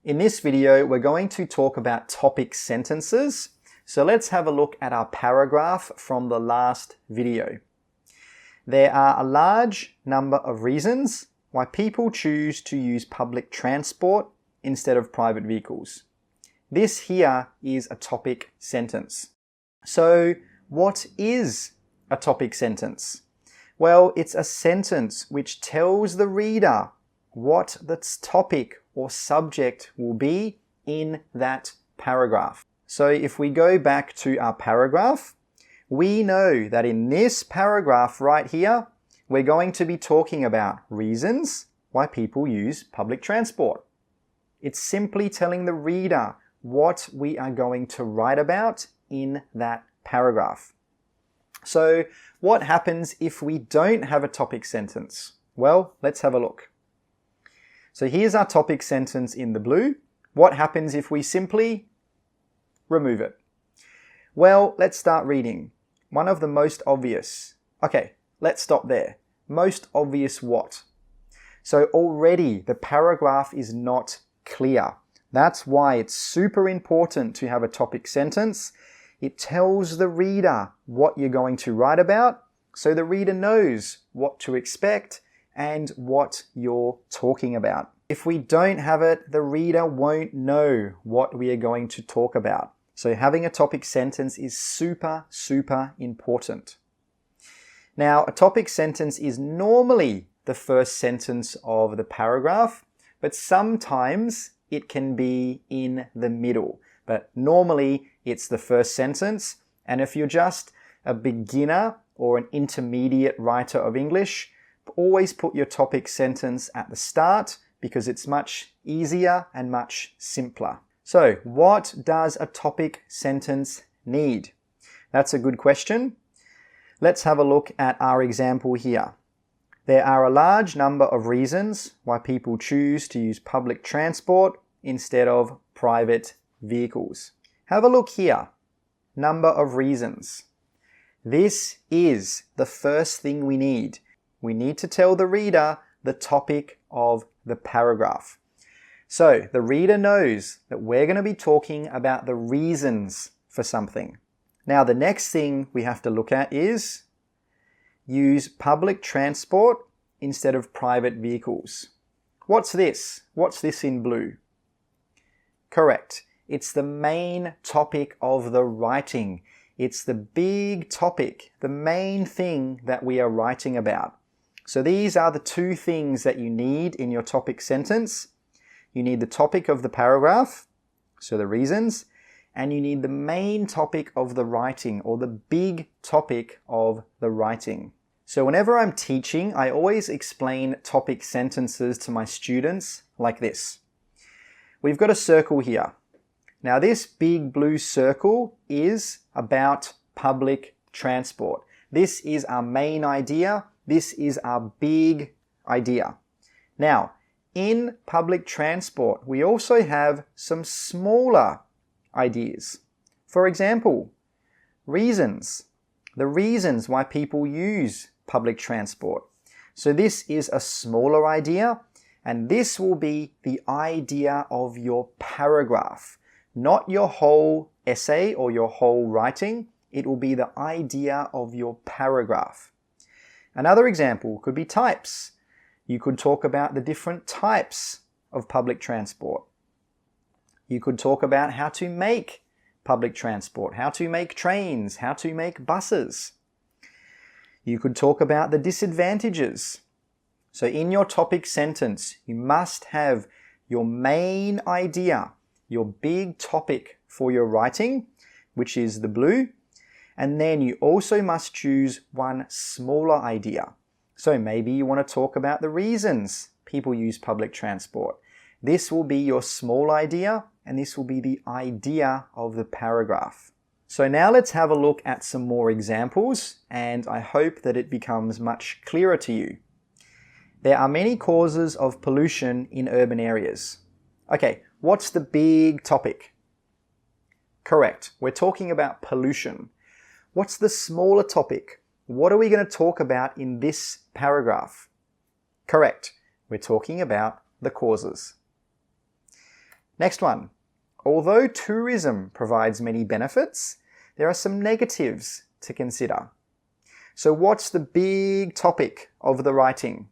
In this video, we're going to talk about topic sentences. So let's have a look at our paragraph from the last video. There are a large number of reasons why people choose to use public transport instead of private vehicles. This here is a topic sentence. So what is a topic sentence? Well, it's a sentence which tells the reader what the topic or subject will be in that paragraph. So if we go back to our paragraph, we know that in this paragraph right here, we're going to be talking about reasons why people use public transport. It's simply telling the reader what we are going to write about in that paragraph. So what happens if we don't have a topic sentence? Well, let's have a look. So here's our topic sentence in the blue. What happens if we simply remove it? Well, let's start reading. One of the most obvious. Okay, let's stop there. Most obvious what? So already the paragraph is not clear. That's why it's super important to have a topic sentence. It tells the reader what you're going to write about, so the reader knows what to expect and what you're talking about. If we don't have it, the reader won't know what we are going to talk about. So having a topic sentence is super, super important. Now, a topic sentence is normally the first sentence of the paragraph, but sometimes it can be in the middle. But normally it's the first sentence. And if you're just a beginner or an intermediate writer of English, always put your topic sentence at the start because it's much easier and much simpler. So what does a topic sentence need? That's a good question. Let's have a look at our example here. There are a large number of reasons why people choose to use public transport instead of private vehicles. Have a look here. Number of reasons. This is the first thing we need. We need to tell the reader the topic of the paragraph. So the reader knows that we're going to be talking about the reasons for something. Now the next thing we have to look at is use public transport instead of private vehicles. What's this? What's this in blue? Correct. It's the main topic of the writing. It's the big topic, the main thing that we are writing about. So these are the two things that you need in your topic sentence. You need the topic of the paragraph, so the reasons, and you need the main topic of the writing or the big topic of the writing. So whenever I'm teaching, I always explain topic sentences to my students like this. We've got a circle here. Now this big blue circle is about public transport. This is our main idea. This is our big idea. Now, in public transport, we also have some smaller ideas. For example, reasons. The reasons why people use public transport. So this is a smaller idea, and this will be the idea of your paragraph. Not your whole essay or your whole writing. It will be the idea of your paragraph. Another example could be types. You could talk about the different types of public transport. You could talk about how to make public transport, how to make trains, how to make buses. You could talk about the disadvantages. So in your topic sentence, you must have your main idea, your big topic for your writing, which is the blue. And then you also must choose one smaller idea. So maybe you want to talk about the reasons people use public transport. This will be your small idea, and this will be the idea of the paragraph. So now let's have a look at some more examples, and I hope that it becomes much clearer to you. There are many causes of pollution in urban areas. Okay, what's the big topic? Correct, we're talking about pollution. What's the smaller topic? What are we going to talk about in this paragraph? Correct, we're talking about the causes. Next one. Although tourism provides many benefits, there are some negatives to consider. So what's the big topic of the writing?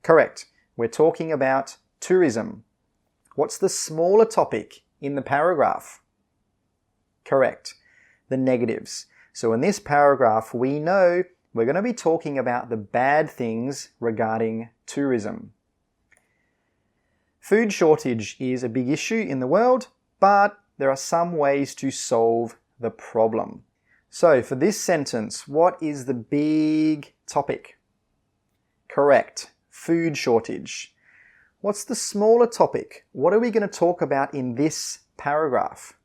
Correct. We're talking about tourism. What's the smaller topic in the paragraph? Correct. The negatives. So in this paragraph, we know we're going to be talking about the bad things regarding tourism. Food shortage is a big issue in the world, but there are some ways to solve the problem. So for this sentence, what is the big topic? Correct. Food shortage. What's the smaller topic? What are we going to talk about in this paragraph?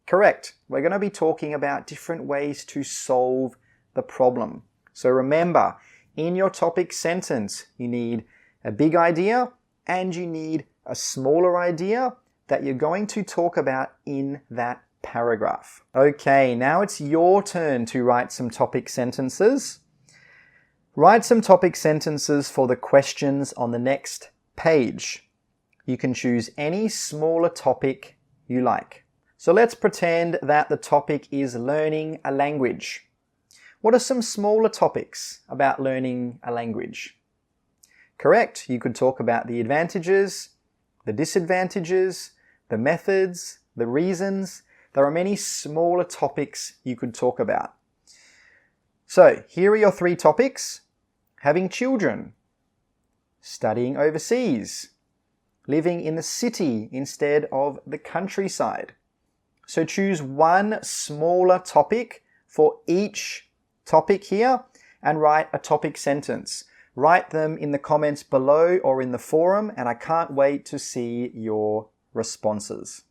Correct. We're going to be talking about different ways to solve the problem. So remember, in your topic sentence, you need a big idea and you need a smaller idea that you're going to talk about in that paragraph. Okay, now it's your turn to write some topic sentences. Write some topic sentences for the questions on the next page. You can choose any smaller topic you like. So let's pretend that the topic is learning a language. What are some smaller topics about learning a language? Correct, you could talk about the advantages, the disadvantages, the methods, the reasons. There are many smaller topics you could talk about. So here are your 3 topics. Having children, studying overseas, living in the city instead of the countryside. So choose one smaller topic for each topic here and write a topic sentence. Write them in the comments below or in the forum, and I can't wait to see your responses.